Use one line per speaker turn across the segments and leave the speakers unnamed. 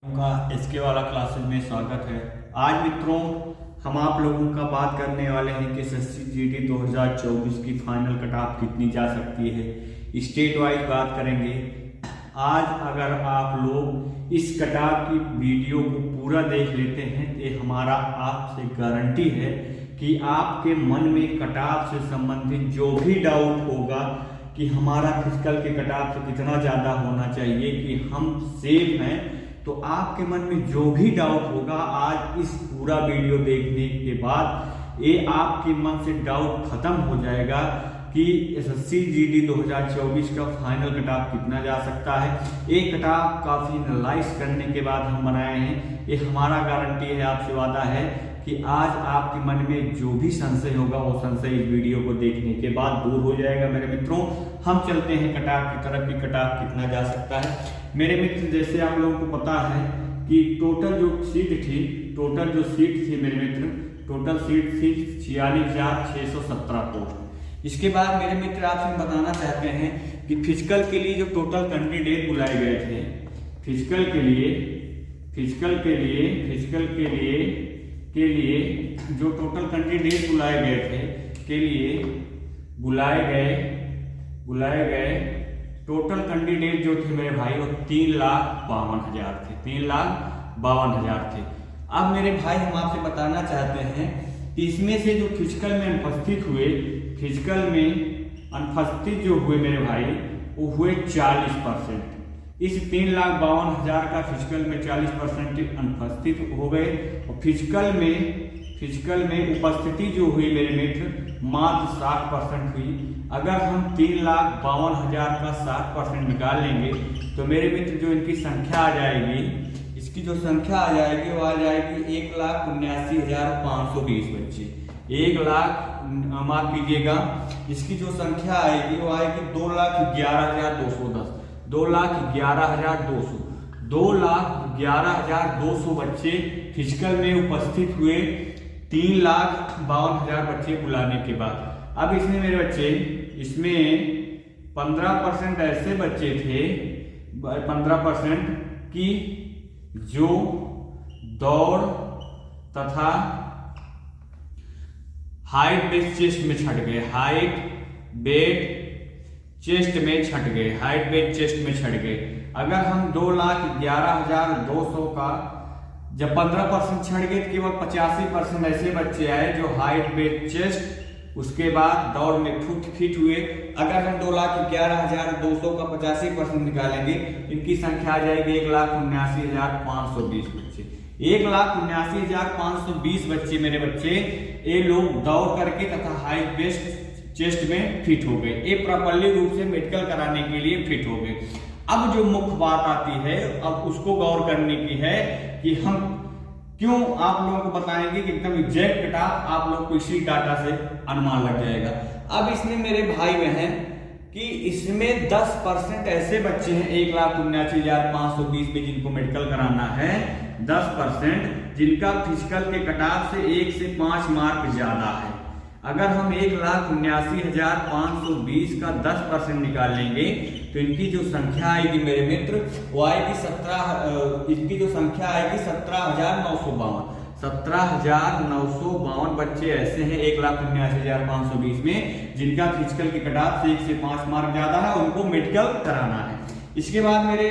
का एसके वाला क्लासेस में स्वागत है। आज मित्रों हम आप लोगों का बात करने वाले हैं कि एसएससी जीडी 2024 की फाइनल कट ऑफ कितनी जा सकती है। स्टेट वाइज बात करेंगे। आज अगर आप लोग इस कट ऑफ की वीडियो को पूरा देख लेते हैं तो हमारा आपसे गारंटी है कि आपके मन में कट ऑफ से संबंधित जो भी डाउट होगा कि हमारा फिजिकल के कट ऑफ से कितना ज़्यादा होना चाहिए कि हम सेफ हैं, तो आपके मन में जो भी डाउट होगा आज इस पूरा वीडियो देखने के बाद ये आपके मन से डाउट खत्म हो जाएगा कि एसएससी जीडी 2024 का फाइनल कट ऑफ कितना जा सकता है। ये कट ऑफ काफ़ी एनालाइज करने के बाद हम बनाए हैं। ये हमारा गारंटी है, आपसे वादा है कि आज आपके मन में जो भी संशय होगा वो संशय इस वीडियो को देखने के बाद दूर हो जाएगा। मेरे मित्रों हम चलते हैं कट ऑफ की तरफ कि कट ऑफ कितना जा सकता है। मेरे मित्र जैसे आप लोगों को पता है कि टोटल जो सीट थी मेरे मित्र, टोटल सीट थी 46,617 पोस्ट। इसके बाद मेरे मित्र आपसे बताना चाहते हैं कि फिजिकल के लिए जो टोटल कैंडिडेट बुलाए गए थे, फिजिकल के लिए जो टोटल कैंडिडेट बुलाए गए टोटल कैंडिडेट जो थे मेरे भाई वो 3,52,000 थे, 3,52,000 थे। अब मेरे भाई हम आपसे बताना चाहते हैं कि इसमें से जो फिजिकल में अनुपस्थित जो हुए मेरे भाई वो हुए 40%। इस 3,52,000 का फिजिकल में 40% अनुपस्थित हो गए और फिजिकल में उपस्थिति जो हुई मेरे मित्र मात्र 60% हुई। अगर हम 3,52,000 का 60% निकाल लेंगे तो मेरे मित्र जो इनकी संख्या आ जाएगी, इसकी जो संख्या आ जाएगी वो आ जाएगी 1,79,520 बच्चे। 1 लाख माफ कीजिएगा, इसकी जो संख्या आएगी वो आएगी 2,11,210, 2,11,200, 2,11,200 बच्चे फिजिकल में उपस्थित हुए 3,52,000 बच्चे बुलाने के बाद। अब इसमें मेरे बच्चे, इसमें 15% ऐसे बच्चे थे, 15% की जो दौड़ तथा हाइट बेस्ड चेस्ट में छट गए, हाइट बेस्ड चेस्ट में छट गए। अगर हम 2,11,200 का जब 15% छट गए तो केवल 85% ऐसे बच्चे आए जो हाइट बेस्ड चेस्ट उसके बाद दौड़ में फिट हुए। अगर हम 2,11,200 का 85% निकालेंगे इनकी संख्या आ जाएगी 1,79,520 बच्चे। 1,79,520 बच्चे मेरे बच्चे ये लोग दौड़ करके तथा हाइट बेस्ड चेस्ट में फिट हो गए, ये प्रॉपर्ली रूप से मेडिकल कराने के लिए फिट हो गए। अब जो मुख्य बात आती है, अब उसको गौर करने की है कि हम क्यों आप लोगों को बताएंगे कि एकदम एग्जैक्ट कट ऑफ आप लोग को इसी डाटा से अनुमान लग जाएगा। अब इसमें मेरे भाई बहन कि इसमें 10% ऐसे बच्चे हैं 1,79,520 में जिनको मेडिकल कराना है, 10% जिनका फिजिकल के कट ऑफ से 1 से 5 मार्क ज्यादा है। अगर हम 1,79,520 का 10% निकाल लेंगे तो इनकी जो संख्या आएगी मेरे मित्र वो आएगी 17,952। 17,952 बच्चे ऐसे हैं 1,79,520 में जिनका फिजिकल के कट ऑफ से 1 से 5 मार्क ज्यादा है, उनको मेडिकल कराना है। इसके बाद मेरे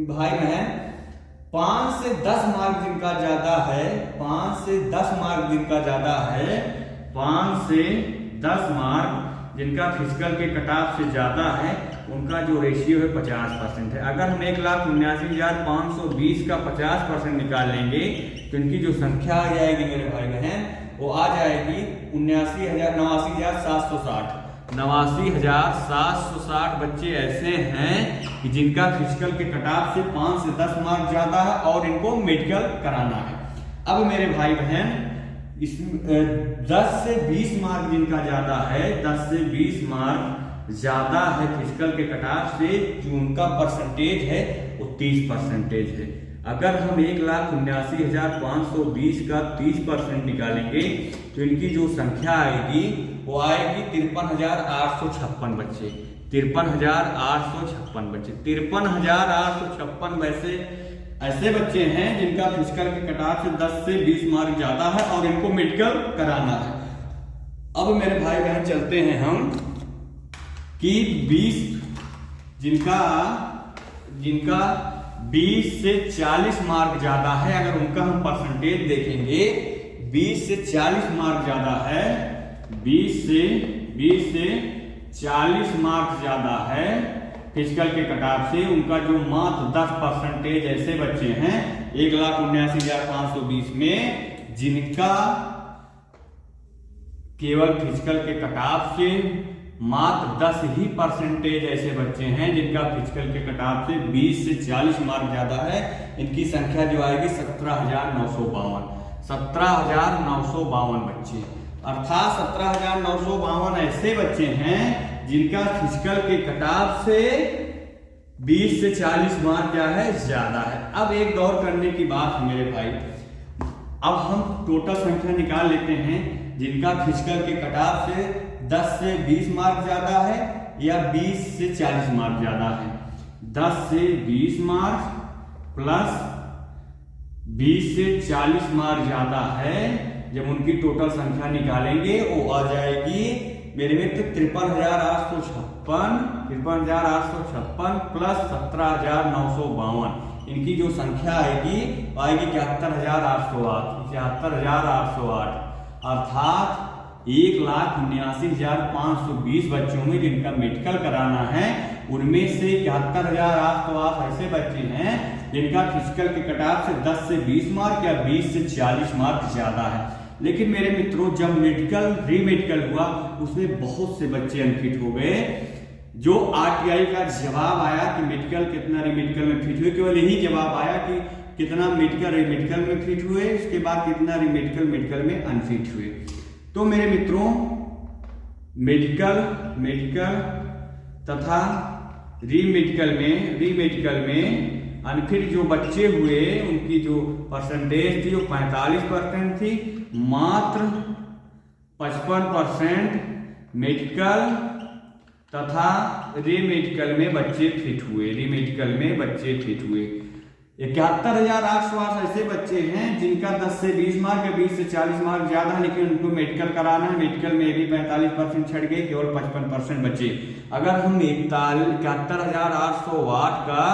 भाई बहन 5 से 10 मार्क जिनका ज्यादा है, 5 से 10 मार्क जिनका ज्यादा है, 5 से 10 मार्क जिनका फिजिकल के कट ऑफ से ज्यादा है उनका जो रेशियो है 50% है। अगर हम 1,79,520 का 50% निकाल लेंगे तो इनकी जो संख्या आ जाएगी मेरे भाई बहन वो आ जाएगी 89,760। 89,760 बच्चे ऐसे हैं कि जिनका फिजिकल के कट ऑफ से 5 से 10 मार्क ज्यादा है और इनको मेडिकल कराना है। अब मेरे भाई बहन इस 10 से 20 मार्क जिनका ज्यादा है, 10 से 20 मार्क ज्यादा है फिजिकल के कट ऑफ से, जो उनका परसेंटेज है वो 30% है। अगर हम 1,79,520 का 30% निकालेंगे तो इनकी जो संख्या आएगी वो आएगी 53,856 बच्चे। 53,856 बच्चे, 53,856 वैसे ऐसे बच्चे हैं जिनका फिजिकल के कटाव से 10 से 20 मार्क ज्यादा है और इनको मेडिकल कराना है। अब मेरे भाई बहन चलते हैं हम कि 20 जिनका 20 से 40 मार्क ज्यादा है, अगर उनका हम परसेंटेज देखेंगे 20 से 40 मार्क ज्यादा है, 20 से 40 मार्क ज्यादा है फिजिकल के कटाव से, उनका जो मात्र 10% ऐसे बच्चे हैं 1,79,520 में जिनका केवल फिजिकल के कटाव से मात्र 10% ऐसे बच्चे हैं जिनका फिजिकल के कटाव से 20 से 40 मार्क ज्यादा है। इनकी संख्या जो आएगी 17,952 बच्चे, अर्थात 17,952 ऐसे बच्चे हैं जिनका फिजिकल के कटाव से 20 से 40 मार्क क्या है ज्यादा है। अब एक गौर करने की बात है मेरे भाई, अब हम टोटल संख्या निकाल लेते हैं जिनका फिजिकल के कटाव से 10 से 20 मार्क ज्यादा है या 20 से 40 मार्क ज्यादा है। 10 से 20 मार्क प्लस 20 से 40 मार्क ज्यादा है, जब उनकी टोटल संख्या निकालेंगे वो आ जाएगी मेरे मित्र 53,856 प्लस 17,952। इनकी जो संख्या आएगी 73,808 अर्थात 1,79,520 बच्चों में जिनका मेडिकल कराना है, उनमें से 71,808 ऐसे बच्चे हैं जिनका फिजिकल के कटाव से 10 से 20 मार्क या 20 से 40 मार्क ज्यादा है। लेकिन मेरे मित्रों जब रीमेडिकल हुआ उसमें बहुत से बच्चे अनफिट हो गए। जो आरटीआई का जवाब आया कि मेडिकल कितना रीमेडिकल में फिट हुए, केवल यही जवाब आया कि कितना मेडिकल रीमेडिकल में फिट हुए, इसके बाद कितना रीमेडिकल में अनफिट हुए। तो मेरे मित्रों मेडिकल तथा रीमेडिकल में अनफिट जो बच्चे हुए उनकी जो परसेंटेज थी वो 45% थी, मात्र 55% मेडिकल तथा रीमेडिकल में बच्चे फिट हुए। 71,808 ऐसे बच्चे हैं जिनका 10 से 20 मार्क या 20 से 40 मार्क ज्यादा है, लेकिन उनको मेडिकल कराना है। मेडिकल में भी 45% छट गए, केवल 55% बचे। अगर हम 71,808 का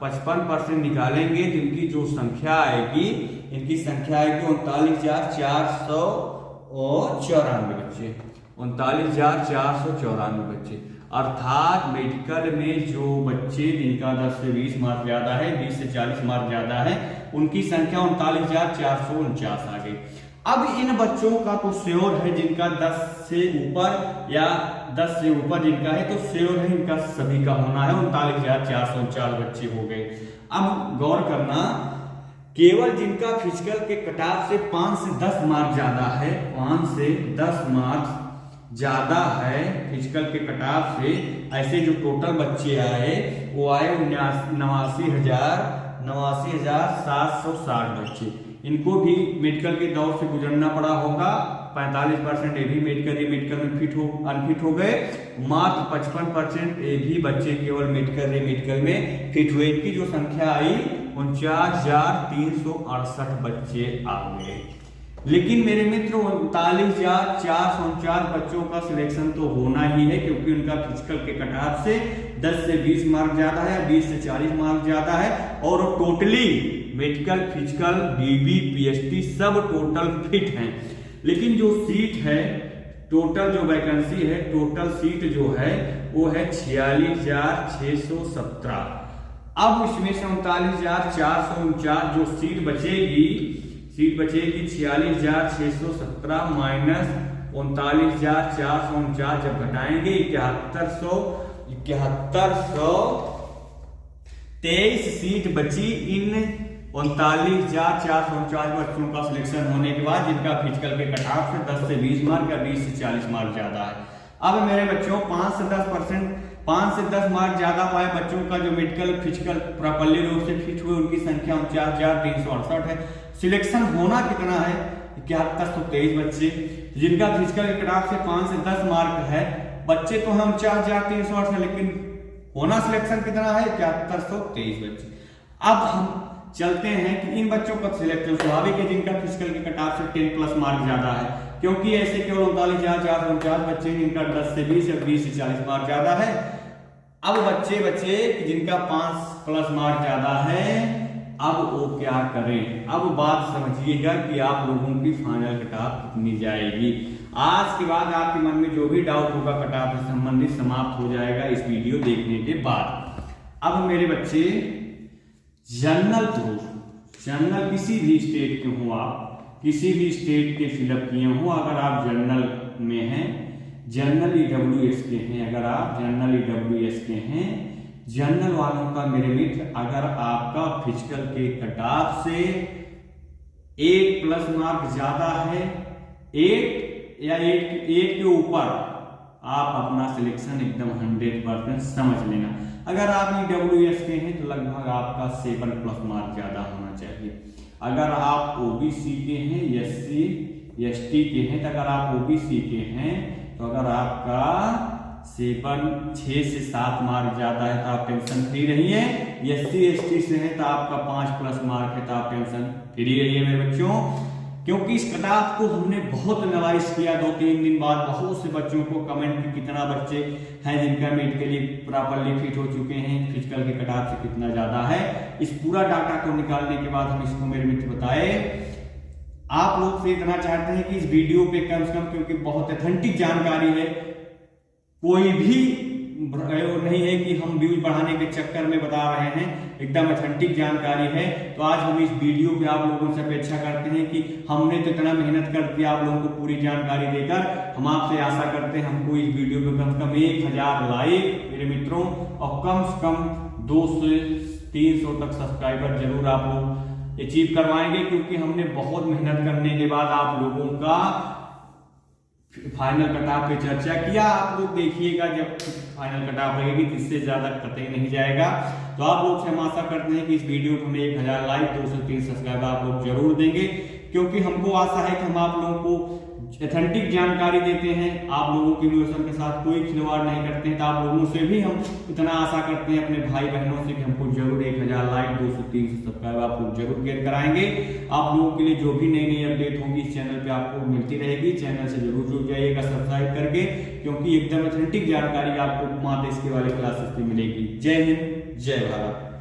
55% निकालेंगे तो इनकी जो संख्या आएगी 39,494 बच्चे, 39,494 बच्चे। अर्थात मेडिकल में जो बच्चे जिनका 10 से 20 मार्क ज्यादा है, 20 से 40 मार्क ज्यादा है, उनकी संख्या 39,449 आ गई। अब इन बच्चों का तो श्योर है जिनका 10 से ऊपर या 10 से ऊपर जिनका है तो श्योर है इनका सभी का होना है। 39,449 बच्चे हो गए। अब गौर करना, केवल जिनका फिजिकल के कटाव से 5 से 10 मार्क ज्यादा है, 5 से 10 मार्क ज्यादा है फिजिकल के कटाव से, ऐसे जो टोटल बच्चे आए वो आए 89,760 बच्चे। इनको भी मेडिकल के दौर से गुजरना पड़ा होगा। 45% ये भी रीमेडिकल में अनफिट हो गए, मात्र 55% ये भी बच्चे केवल रीमेडिकल में फिट हुए। इनकी जो संख्या आई 49,368 बच्चे आ गए। लेकिन मेरे मित्र 39,449 बच्चों का सिलेक्शन तो होना ही है, क्योंकि उनका फिजिकल के कटाव से 10 से 20 मार्क ज्यादा है, 20 से 40 मार्क ज्यादा है, और totally medical physical dB PhD सब टोटल फिट हैं। लेकिन जो सीट है, टोटल जो वैकेंसी है, टोटल सीट जो है वो है 46,617। अब इसमें से 39,449 जो सीट बचेगी 46,617 माइनस 39,449 जब घटाएंगे 7123 सीट बची इन 39,449 बच्चों का सिलेक्शन होने के बाद, जिनका फिजिकल के कटाव से 10 से 20 मार्क या 20 से 40 मार्क ज्यादा है। अब मेरे बच्चों 5 से 10 मार्क ज्यादा पाए बच्चों का जो मेडिकल फिजिकल प्रॉपर्ली रूप से फिट हुए, उनकी संख्या 49,368 है। सिलेक्शन होना कितना है 7123 बच्चे, जिनका फिजिकल के कटाव से 5 से 10 मार्क है। बच्चे तो हम 49,368 है, लेकिन होना सिलेक्शन कितना है 7123 बच्चे। अब हम चलते हैं कि इन बच्चों का सिलेक्शन स्वाभाविक है जिनका फिजिकल के कट ऑफ से 10+ मार्क ज्यादा है, क्योंकि ऐसे केवल 39,449 बच्चे जिनका 10 से 20 या 20 से 40 मार्क ज्यादा है। अब बच्चे जिनका 5+ मार्क ज्यादा है, अब वो क्या करें। अब बात समझिएगा कि आप लोगों की फाइनल कट ऑफ कितनी जाएगी। आज के बाद आपके मन में जो भी डाउट होगा कट ऑफ से संबंधित समाप्त हो जाएगा इस वीडियो देखने के बाद। अब मेरे बच्चे जनरल किसी भी स्टेट के हो, आप किसी भी स्टेट के फिलअप किए हो, अगर आप जनरल में हैं, जनरल EWS के हैं, अगर आप जनरल EWS के हैं, जनरल वालों का मेरे मित्र अगर आपका फिजिकल के कट ऑफ से 8+ मार्क ज्यादा है, 8 या 8 के ऊपर, आप अपना सिलेक्शन एकदम 100% समझ लेना। अगर आप EWS के हैं तो लगभग आपका 7+ मार्क ज्यादा होना चाहिए। अगर आप OBC के हैं, SC ST के हैं, तो अगर आप OBC के हैं तो अगर आपका 6 से 7 मार्क ज्यादा है तो आप टेंशन फ्री रहिए। SC ST से है तो आपका 5+ मार्क है तो आप टेंशन फ्री रहिए मेरे बच्चों, क्योंकि इस कट ऑफ को हमने बहुत एनालाइज किया। 2-3 दिन बाद बहुत से बच्चों को कमेंट की कितना बच्चे हैं जिनका मेडिकली प्रॉपरली फिट हो चुके हैं, फिजिकल के कट ऑफ से कितना ज्यादा है। इस पूरा डाटा को निकालने के बाद हम इसको मेरे मित्र बताए। आप लोग से इतना चाहते हैं कि इस वीडियो पे कम से कम, क्योंकि बहुत ऑथेंटिक जानकारी है, कोई भी नहीं है कि हम व्यूज बढ़ाने के चक्कर में बता रहे हैं, एकदम ऑथेंटिक जानकारी है। तो आज हम इस वीडियो पे आप लोगों से अपेक्षा करते हैं कि हमने तो इतना मेहनत कर दिया आप लोगों को पूरी जानकारी देकर, हम आपसे आशा करते हैं हमको इस वीडियो पे कम से कम 1000 लाइक मेरे मित्रों और कम से कम 200 से 300 तक सब्सक्राइबर जरूर आप लोग अचीव करवाएंगे, क्योंकि हमने बहुत मेहनत करने के बाद आप लोगों का फाइनल कट ऑफ पे चर्चा किया। आप लोग देखिएगा जब फाइनल कट ऑफ रहेगी तो इससे ज्यादा कतई नहीं जाएगा। तो आप लोग से हम आशा करते हैं कि इस वीडियो को हमें 1000 लाइक 203 सब्सक्राइबर आप लोग जरूर देंगे, क्योंकि हमको आशा है कि हम आप लोगों को ऑथेंटिक जानकारी देते हैं, आप लोगों के इमोशन के साथ कोई खिलवाड़ नहीं करते हैं। तो आप लोगों से भी हम इतना आशा करते हैं अपने भाई बहनों से कि हमको जरूर 1000 लाइक 200-300 सब्सक्राइबर आप लोग जरूर गेट कराएंगे। आप लोगों के लिए जो भी नई अपडेट होगी इस चैनल पे आपको मिलती रहेगी। चैनल से जरूर जुड़ जाइएगा सब्सक्राइब करके, क्योंकि एकदम ऑथेंटिक जानकारी आपको मात्र इसके वाले क्लासेस पे मिलेगी। जय हिंद, जय भारत।